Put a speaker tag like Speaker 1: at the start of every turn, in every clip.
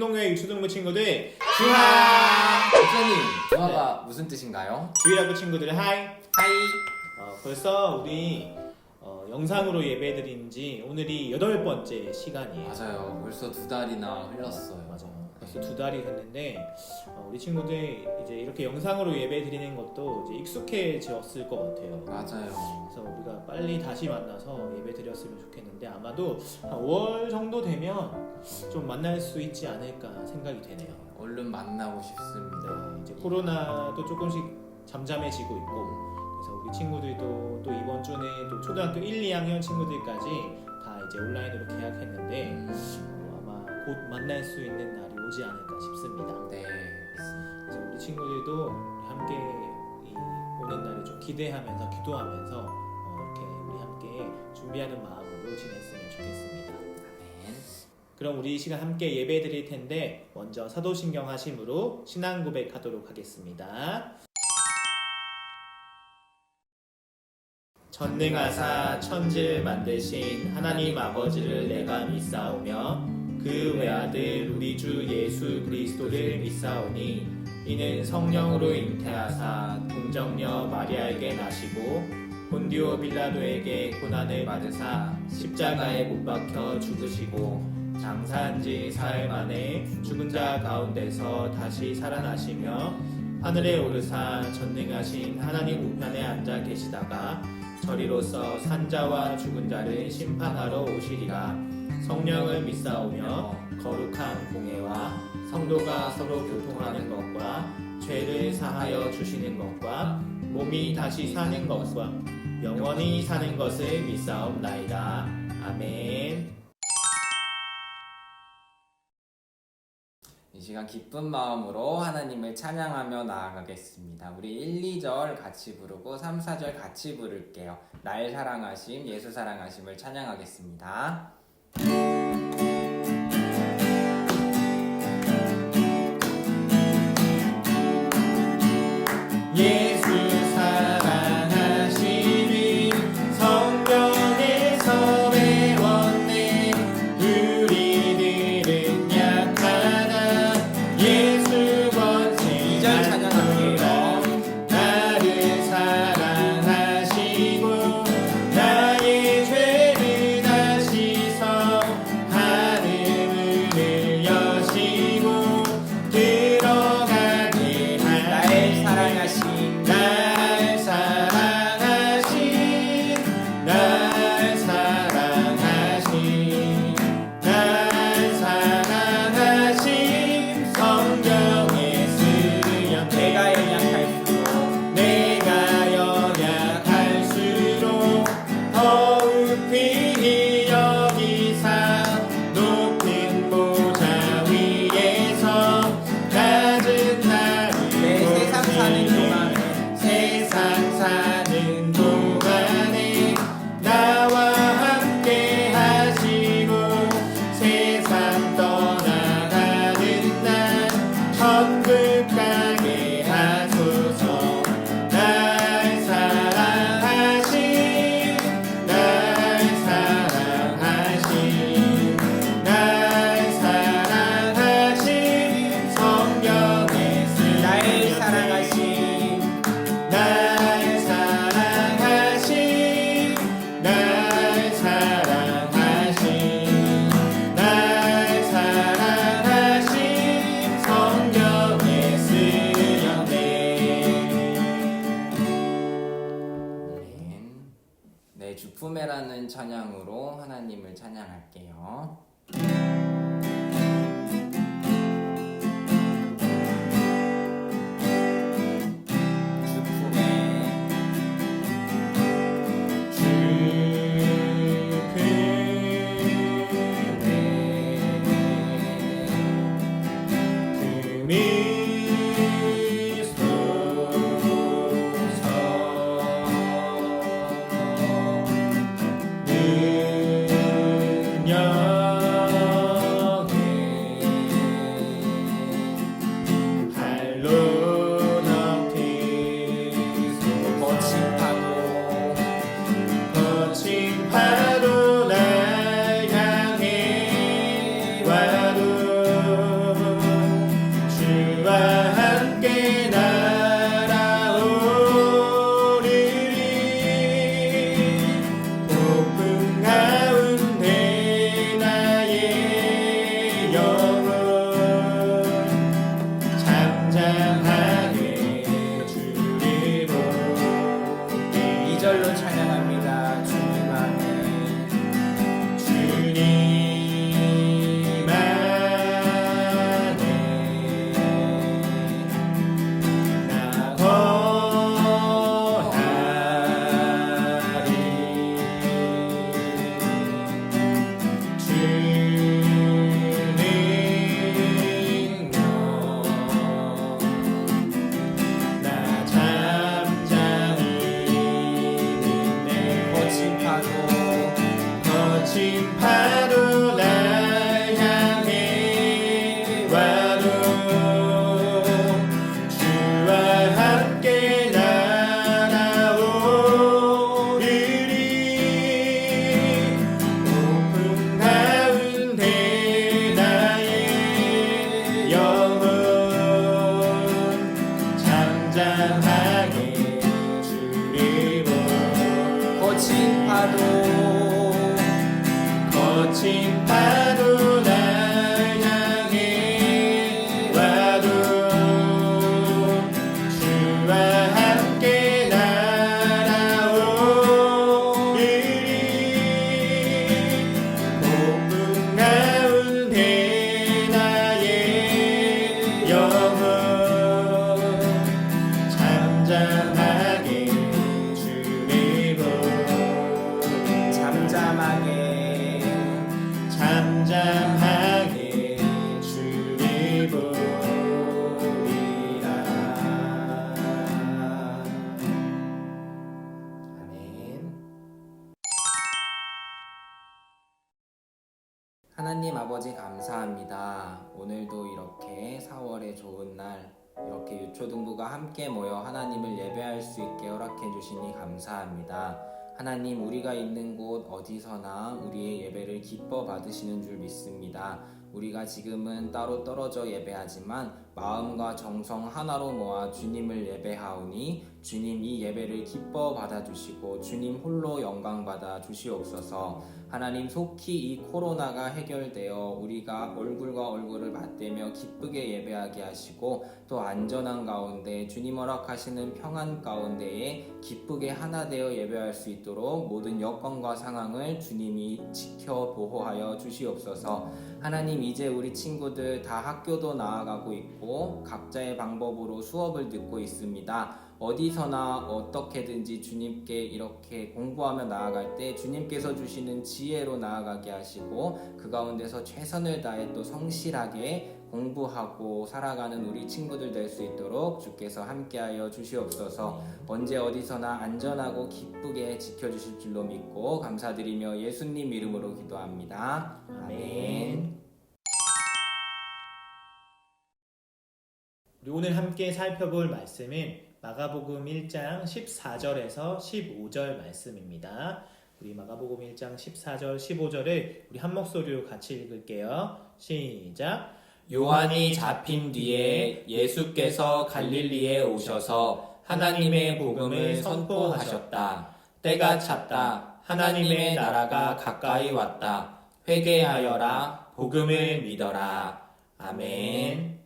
Speaker 1: 중동교회 유초등부 친구들
Speaker 2: 주하! 목사님, 주하가
Speaker 1: 네.
Speaker 2: 무슨 뜻인가요?
Speaker 1: 주일학교 친구들 하이.
Speaker 2: 하이!
Speaker 1: 벌써 우리 영상으로 예배드린 지 오늘이 8번째 시간이에요.
Speaker 2: 맞아요. 벌써 2달이나 흘렀어요.
Speaker 1: 맞아요. 벌써 2달이 됐는데 우리 친구들 이제 이렇게 영상으로 예배드리는 것도 이제 익숙해졌을 것 같아요.
Speaker 2: 맞아요.
Speaker 1: 그래서 우리가 빨리 다시 만나서 예배드렸으면 좋겠는데 아마도 한 5월 정도 되면 좀 만날 수 있지 않을까 생각이 되네요.
Speaker 2: 얼른 만나고 싶습니다.
Speaker 1: 네, 이제 코로나도 조금씩 잠잠해지고 있고 그래서 우리 친구들도 또 이번 주에 또 초등학교 1, 2학년 친구들까지 다 이제 온라인으로 계약했는데 아마 곧 만날 수 있는 날이 오지 않을까 싶습니다.
Speaker 2: 네.
Speaker 1: 그래서 우리 친구들도 함께 이 오는 날을 좀 기대하면서 기도하면서 이렇게 우리 함께 준비하는 마음으로 지냈으면 좋겠습니다.
Speaker 2: 아멘.
Speaker 1: 그럼 우리 이 시간 함께 예배 드릴 텐데 먼저 사도신경 하심으로 신앙 고백하도록 하겠습니다. 전능하사 천지를 만드신 하나님 아버지를 내가 믿사오며 그 외아들 우리 주 예수 그리스도를 믿사오니 이는 성령으로 잉태하사 동정녀 마리아에게 나시고 본디오 빌라도에게 고난을 받으사 십자가에 못 박혀 죽으시고 장사한 지 사흘 만에 죽은 자 가운데서 다시 살아나시며 하늘에 오르사 전능하신 하나님 우편에 앉아 계시다가 저리로서 산자와 죽은 자를 심판하러 오시리라. 성령을 믿사오며 거룩한 공예와 성도가 서로 교통하는 것과 죄를 사하여 주시는 것과 몸이 다시 사는 것과 영원히 사는 것을 믿사옵나이다. 아멘.
Speaker 2: 이 시간 기쁜 마음으로 하나님을 찬양하며 나아가겠습니다. 우리 1, 2절 같이 부르고 3, 4절 같이 부를게요. 날 사랑하심, 예수 사랑하심을 찬양하겠습니다.
Speaker 1: 예수 사랑하심이 성경에서 배웠네. 우리들은 약하나 예수 권세
Speaker 2: 2절 찬양할게요.
Speaker 1: 나를 사랑하시고 나의 죄를 다 씻어 하늘을 여시고 들어가게
Speaker 2: 날 사랑하심,
Speaker 1: 날 사랑하신 날 사랑하신 날 사랑하신 성경에 쓰여
Speaker 2: 내가 연약할수록
Speaker 1: 내가 연약할수록 더욱 필히 여기사 높은 보좌 위에서 낮은 나를
Speaker 2: 내 세상 사는 동안에
Speaker 1: 세상 사는 동안에 나와 함께 하시고 세상 떠나가는 날 천국 가게 하소서. 날 사랑하신 날 사랑하신 날 사랑하신 성경에 쓰여
Speaker 2: 날 사랑하심,
Speaker 1: 날 사랑하신 날 사랑하신 날 사랑하신 성경에 쓰였네.
Speaker 2: 아멘. 네, 주품에라는 찬양으로 하나님을 찬양할게요. 주품에
Speaker 1: 능력 영혼 잠잠하게 주를 보니
Speaker 2: 2절로 찬양합니다. 주님 안에
Speaker 1: 주님 안에 나 거하리 주는 나 잠잠히 있네
Speaker 2: 거친 파도
Speaker 1: 거친 파도 날 향해 와도 주와 함께 날아오르리 높은 가운데 나의 영혼 잠잠하게 주를 보니
Speaker 2: 거친 파도
Speaker 1: 거친 파도 날 향해 와도 주와 함께 날아오르리 폭풍 가운데 나의 영혼 잠잠하게 주를 보니
Speaker 2: 잠잠하게
Speaker 1: 잠잠하게 주를 보리라.
Speaker 2: 아멘. 하나님 아버지 감사합니다. 오늘도 이렇게 4월의 좋은 날 이렇게 유초등부가 함께 모여 하나님을 예배할 수 있게 허락해 주시니 감사합니다. 하나님 우리가 있는 곳 어디서나 우리의 예배를 기뻐 받으시는 줄 믿습니다. 우리가 지금은 따로 떨어져 예배하지만 마음과 정성 하나로 모아 주님을 예배하오니 주님 이 예배를 기뻐 받아주시고 주님 홀로 영광 받아 주시옵소서. 하나님 속히 이 코로나가 해결되어 우리가 얼굴과 얼굴을 맞대며 기쁘게 예배하게 하시고 또 안전한 가운데 주님 허락하시는 평안 가운데에 기쁘게 하나 되어 예배할 수 있도록 모든 여건과 상황을 주님이 지켜 보호하여 주시옵소서. 하나님 이제 우리 친구들 다 학교도 나아가고 있고 각자의 방법으로 수업을 듣고 있습니다. 어디서나 어떻게든지 주님께 이렇게 공부하며 나아갈 때 주님께서 주시는 지혜로 나아가게 하시고 그 가운데서 최선을 다해 또 성실하게 공부하고 살아가는 우리 친구들 될 수 있도록 주께서 함께하여 주시옵소서. 언제 어디서나 안전하고 기쁘게 지켜주실 줄로 믿고 감사드리며 예수님 이름으로 기도합니다. 아멘.
Speaker 1: 우리 오늘 함께 살펴볼 말씀은 마가복음 1장 14절에서 15절 말씀입니다. 우리 마가복음 1장 14절 15절을 우리 한 목소리로 같이 읽을게요. 시작.
Speaker 2: 요한이 잡힌 뒤에 예수께서 갈릴리에 오셔서 하나님의 복음을 선포하셨다. 때가 찼다. 하나님의 나라가 가까이 왔다. 회개하여라. 복음을 믿어라. 아멘.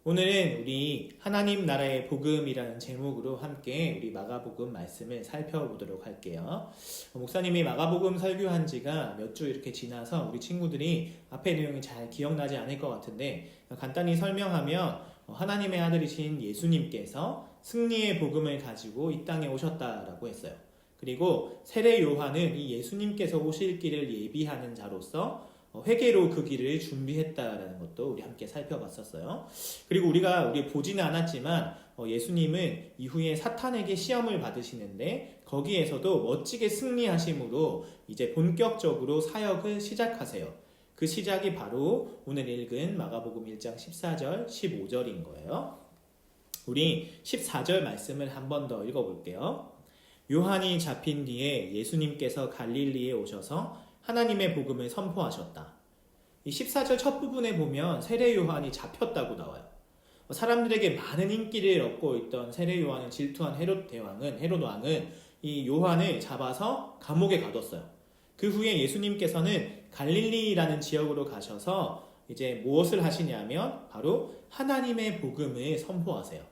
Speaker 1: 오늘은 우리 하나님 나라의 복음이라는 제목으로 함께 우리 마가복음 말씀을 살펴보도록 할게요. 목사님이 마가복음 설교한 지가 몇 주 이렇게 지나서 우리 친구들이 앞에 내용이 잘 기억나지 않을 것 같은데 간단히 설명하면 하나님의 아들이신 예수님께서 승리의 복음을 가지고 이 땅에 오셨다라고 했어요. 그리고 세례 요한은 이 예수님께서 오실 길을 예비하는 자로서 회개로 그 길을 준비했다라는 것도 우리 함께 살펴봤었어요. 그리고 우리가 보지는 않았지만 예수님은 이후에 사탄에게 시험을 받으시는데 거기에서도 멋지게 승리하심으로 이제 본격적으로 사역을 시작하세요. 그 시작이 바로 오늘 읽은 마가복음 1장 14절 15절인 거예요. 우리 14절 말씀을 한 번 더 읽어볼게요. 요한이 잡힌 뒤에 예수님께서 갈릴리에 오셔서 하나님의 복음을 선포하셨다. 이 14절 첫 부분에 보면 세례 요한이 잡혔다고 나와요. 사람들에게 많은 인기를 얻고 있던 세례 요한을 질투한 헤롯 왕은 이 요한을 잡아서 감옥에 가뒀어요. 그 후에 예수님께서는 갈릴리라는 지역으로 가셔서 이제 무엇을 하시냐면 바로 하나님의 복음을 선포하세요.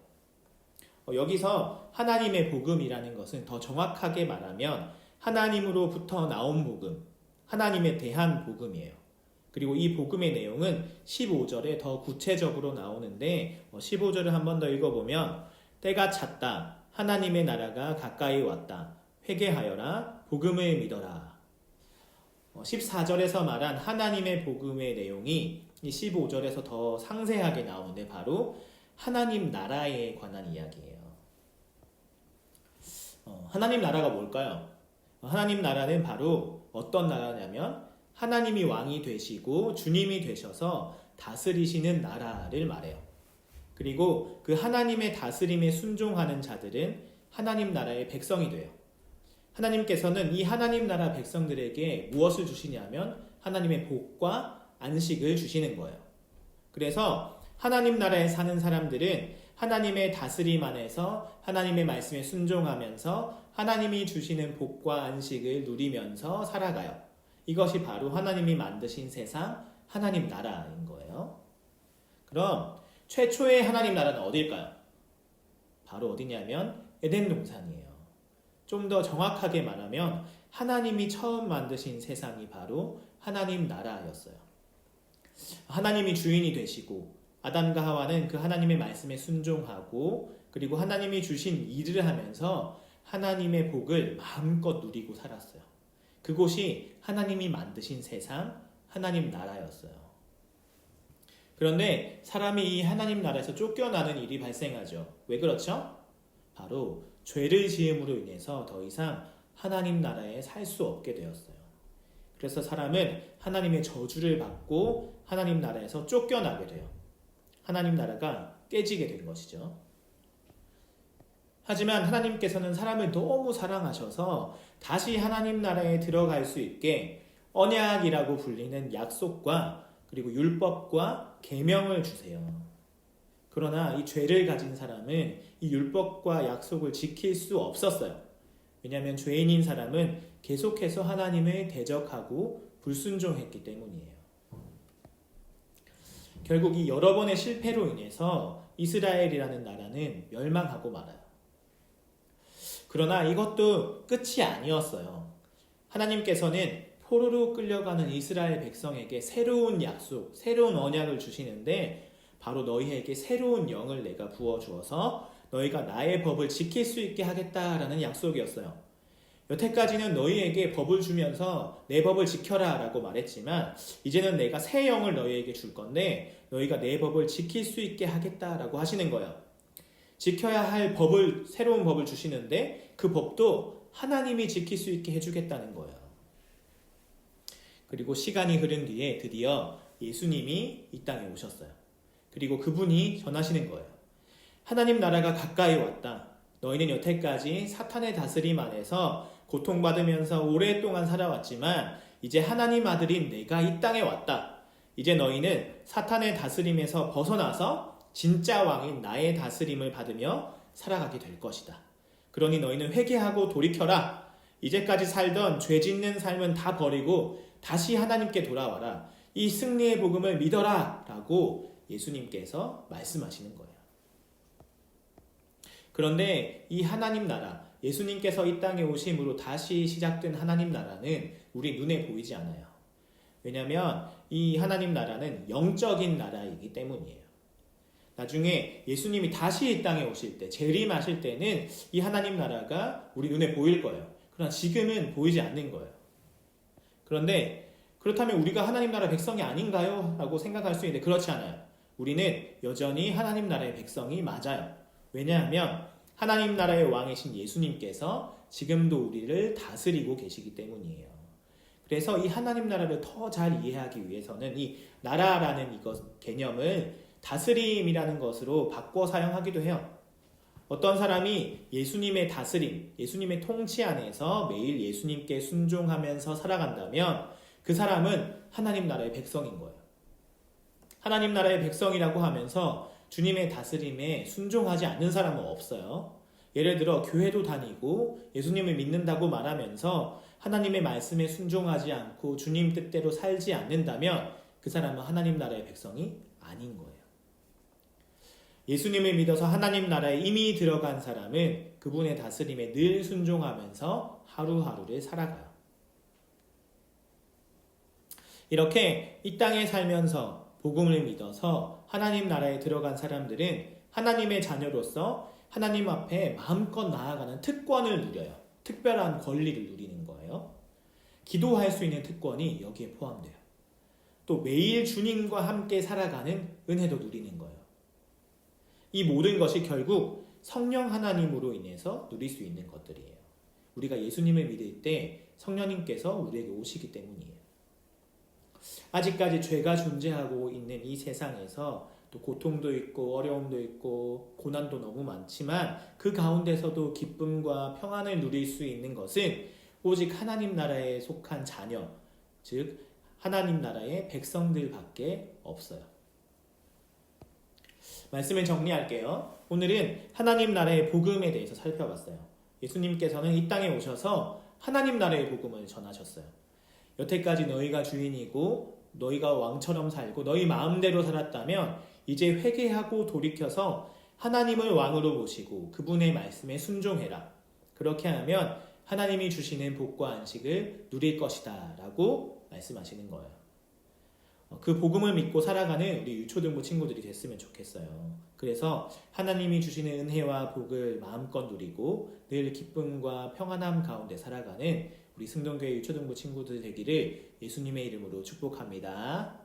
Speaker 1: 여기서 하나님의 복음이라는 것은 더 정확하게 말하면 하나님으로부터 나온 복음, 하나님에 대한 복음이에요. 그리고 이 복음의 내용은 15절에 더 구체적으로 나오는데 15절을 한 번 더 읽어보면 때가 찼다. 하나님의 나라가 가까이 왔다. 회개하여라. 복음을 믿어라. 14절에서 말한 하나님의 복음의 내용이 이 15절에서 더 상세하게 나오는데 바로 하나님 나라에 관한 이야기예요. 하나님 나라가 뭘까요? 하나님 나라는 바로 어떤 나라냐면 하나님이 왕이 되시고 주님이 되셔서 다스리시는 나라를 말해요. 그리고 그 하나님의 다스림에 순종하는 자들은 하나님 나라의 백성이 돼요. 하나님께서는 이 하나님 나라 백성들에게 무엇을 주시냐면 하나님의 복과 안식을 주시는 거예요. 그래서 하나님 나라에 사는 사람들은 하나님의 다스림 안에서 하나님의 말씀에 순종하면서 하나님이 주시는 복과 안식을 누리면서 살아가요. 이것이 바로 하나님이 만드신 세상, 하나님 나라인 거예요. 그럼 최초의 하나님 나라는 어딜까요? 바로 어디냐면 에덴 동산이에요. 좀 더 정확하게 말하면 하나님이 처음 만드신 세상이 바로 하나님 나라였어요. 하나님이 주인이 되시고 아담과 하와는 그 하나님의 말씀에 순종하고 그리고 하나님이 주신 일을 하면서 하나님의 복을 마음껏 누리고 살았어요. 그곳이 하나님이 만드신 세상, 하나님 나라였어요. 그런데 사람이 이 하나님 나라에서 쫓겨나는 일이 발생하죠. 왜 그렇죠? 바로 죄를 지음으로 인해서 더 이상 하나님 나라에 살 수 없게 되었어요. 그래서 사람은 하나님의 저주를 받고 하나님 나라에서 쫓겨나게 돼요. 하나님 나라가 깨지게 된 것이죠. 하지만 하나님께서는 사람을 너무 사랑하셔서 다시 하나님 나라에 들어갈 수 있게 언약이라고 불리는 약속과 그리고 율법과 계명을 주세요. 그러나 이 죄를 가진 사람은 이 율법과 약속을 지킬 수 없었어요. 왜냐하면 죄인인 사람은 계속해서 하나님을 대적하고 불순종했기 때문이에요. 결국 이 여러 번의 실패로 인해서 이스라엘이라는 나라는 멸망하고 말아요. 그러나 이것도 끝이 아니었어요. 하나님께서는 포로로 끌려가는 이스라엘 백성에게 새로운 약속, 새로운 언약을 주시는데 바로 너희에게 새로운 영을 내가 부어주어서 너희가 나의 법을 지킬 수 있게 하겠다라는 약속이었어요. 여태까지는 너희에게 법을 주면서 내 법을 지켜라 라고 말했지만 이제는 내가 새 영을 너희에게 줄 건데 너희가 내 법을 지킬 수 있게 하겠다라고 하시는 거예요. 지켜야 할 법을, 새로운 법을 주시는데 그 법도 하나님이 지킬 수 있게 해주겠다는 거예요. 그리고 시간이 흐른 뒤에 드디어 예수님이 이 땅에 오셨어요. 그리고 그분이 전하시는 거예요. 하나님 나라가 가까이 왔다. 너희는 여태까지 사탄의 다스림 안에서 고통받으면서 오랫동안 살아왔지만 이제 하나님 아들인 내가 이 땅에 왔다. 이제 너희는 사탄의 다스림에서 벗어나서 진짜 왕인 나의 다스림을 받으며 살아가게 될 것이다. 그러니 너희는 회개하고 돌이켜라. 이제까지 살던 죄 짓는 삶은 다 버리고 다시 하나님께 돌아와라. 이 승리의 복음을 믿어라 라고 예수님께서 말씀하시는 거예요. 그런데 이 하나님 나라, 예수님께서 이 땅에 오심으로 다시 시작된 하나님 나라는 우리 눈에 보이지 않아요. 왜냐하면 이 하나님 나라는 영적인 나라이기 때문이에요. 나중에 예수님이 다시 이 땅에 오실 때, 재림하실 때는 이 하나님 나라가 우리 눈에 보일 거예요. 그러나 지금은 보이지 않는 거예요. 그런데 그렇다면 우리가 하나님 나라 백성이 아닌가요? 라고 생각할 수 있는데 그렇지 않아요. 우리는 여전히 하나님 나라의 백성이 맞아요. 왜냐하면 하나님 나라의 왕이신 예수님께서 지금도 우리를 다스리고 계시기 때문이에요. 그래서 이 하나님 나라를 더 잘 이해하기 위해서는 이 나라라는 이것 개념을 다스림이라는 것으로 바꿔 사용하기도 해요. 어떤 사람이 예수님의 다스림, 예수님의 통치 안에서 매일 예수님께 순종하면서 살아간다면 그 사람은 하나님 나라의 백성인 거예요. 하나님 나라의 백성이라고 하면서 주님의 다스림에 순종하지 않는 사람은 없어요. 예를 들어 교회도 다니고 예수님을 믿는다고 말하면서 하나님의 말씀에 순종하지 않고 주님 뜻대로 살지 않는다면 그 사람은 하나님 나라의 백성이 아닌 거예요. 예수님을 믿어서 하나님 나라에 이미 들어간 사람은 그분의 다스림에 늘 순종하면서 하루하루를 살아가요. 이렇게 이 땅에 살면서 복음을 믿어서 하나님 나라에 들어간 사람들은 하나님의 자녀로서 하나님 앞에 마음껏 나아가는 특권을 누려요. 특별한 권리를 누리는 거예요. 기도할 수 있는 특권이 여기에 포함돼요. 또 매일 주님과 함께 살아가는 은혜도 누리는 거예요. 이 모든 것이 결국 성령 하나님으로 인해서 누릴 수 있는 것들이에요. 우리가 예수님을 믿을 때 성령님께서 우리에게 오시기 때문이에요. 아직까지 죄가 존재하고 있는 이 세상에서 또 고통도 있고 어려움도 있고 고난도 너무 많지만 그 가운데서도 기쁨과 평안을 누릴 수 있는 것은 오직 하나님 나라에 속한 자녀, 즉 하나님 나라의 백성들밖에 없어요. 말씀을 정리할게요. 오늘은 하나님 나라의 복음에 대해서 살펴봤어요. 예수님께서는 이 땅에 오셔서 하나님 나라의 복음을 전하셨어요. 여태까지 너희가 주인이고 너희가 왕처럼 살고 너희 마음대로 살았다면 이제 회개하고 돌이켜서 하나님을 왕으로 모시고 그분의 말씀에 순종해라. 그렇게 하면 하나님이 주시는 복과 안식을 누릴 것이다 라고 말씀하시는 거예요. 그 복음을 믿고 살아가는 우리 유초등부 친구들이 됐으면 좋겠어요. 그래서 하나님이 주시는 은혜와 복을 마음껏 누리고 늘 기쁨과 평안함 가운데 살아가는 우리 승동교회 유초등부 친구들 되기를 예수님의 이름으로 축복합니다.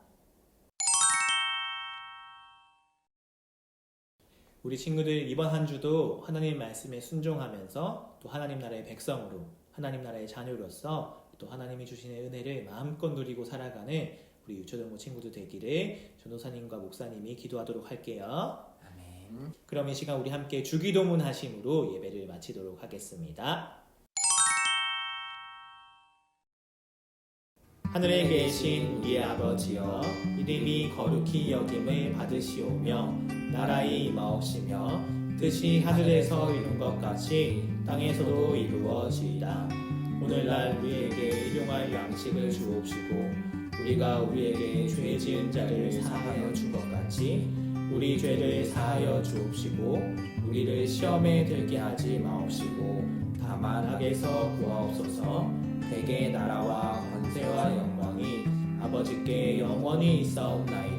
Speaker 1: 우리 친구들 이번 한 주도 하나님 말씀에 순종하면서 또 하나님 나라의 백성으로 하나님 나라의 자녀로서 또 하나님이 주시는 은혜를 마음껏 누리고 살아가는 우리 유초등부 친구들 되기를 전도사님과 목사님이 기도하도록 할게요.
Speaker 2: 아멘.
Speaker 1: 그럼 이 시간 우리 함께 주기도문 하심으로 예배를 마치도록 하겠습니다. 하늘에 계신 우리의 아버지여, 이름이 거룩히 여김을 받으시오며 나라의 임하옵시며 뜻이 하늘에서 이룬 것 같이 땅에서도 이루어지이다. 오늘날 우리에게 일용할 양식을 주옵시고 우리가 우리에게 죄 지은 자를 사하여 준 것 같이 우리 죄를 사하여 주옵시고 우리를 시험에 들게 하지 마옵시고 다만 악에서 구하옵소서. 대개 나라와 권세와 영광이 아버지께 영원히 있사옵나이다.